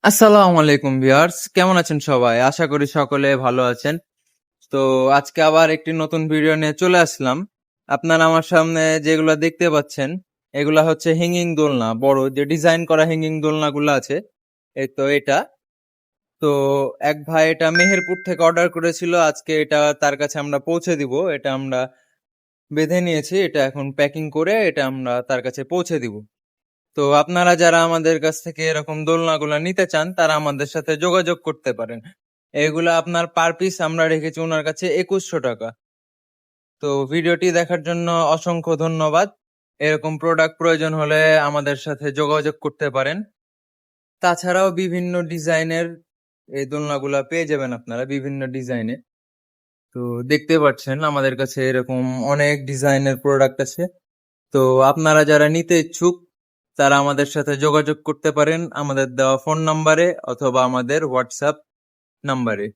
আসসালামু আলাইকুম ভিউয়ার্স, কেমন আছেন সবাই? আশা করি সকলে ভালো আছেন। তো আজকে আবার একটি নতুন ভিডিও নিয়ে চলে আসলাম। আপনারা আমার সামনে যেগুলা দেখতে পাচ্ছেন, এগুলা হচ্ছে হ্যাঙ্গিং দোলনা। বড় যে ডিজাইন করা হ্যাঙ্গিং দোলনাগুলো আছে, এই তো এটা। তো এক ভাই এটা মেহেরপুর থেকে অর্ডার করেছিল। আজকে এটা তার কাছে আমরা পৌঁছে দিব। এটা আমরা বেঁধে নিয়েছি। এটা এখন প্যাকিং করে এটা আমরা তার কাছে পৌঁছে দিব। তো আপনারা যারা আমাদের কাছ থেকে এরকম দোলনাগুলা নিতে চান তারা আমাদের সাথে যোগাযোগ করতে পারেন। এগুলা আপনার পার পিস আমরা রেখেছি ওনার কাছে ২১০০ টাকা। তো ভিডিওটি দেখার জন্য অসংখ্য ধন্যবাদ। এরকম প্রোডাক্ট প্রয়োজন হলে আমাদের সাথে যোগাযোগ করতে পারেন। তাছাড়াও বিভিন্ন ডিজাইনের এই দোলনাগুলা পেয়ে যাবেন আপনারা বিভিন্ন ডিজাইনে। তো দেখতে পাচ্ছেন আমাদের কাছে এরকম অনেক ডিজাইনের প্রোডাক্ট আছে। তো আপনারা যারা নিতে ইচ্ছুক তারা আমাদের সাথে যোগাযোগ করতে পারেন আমাদের দেওয়া ফোন নাম্বারে অথবা আমাদের হোয়াটসঅ্যাপ নাম্বারে।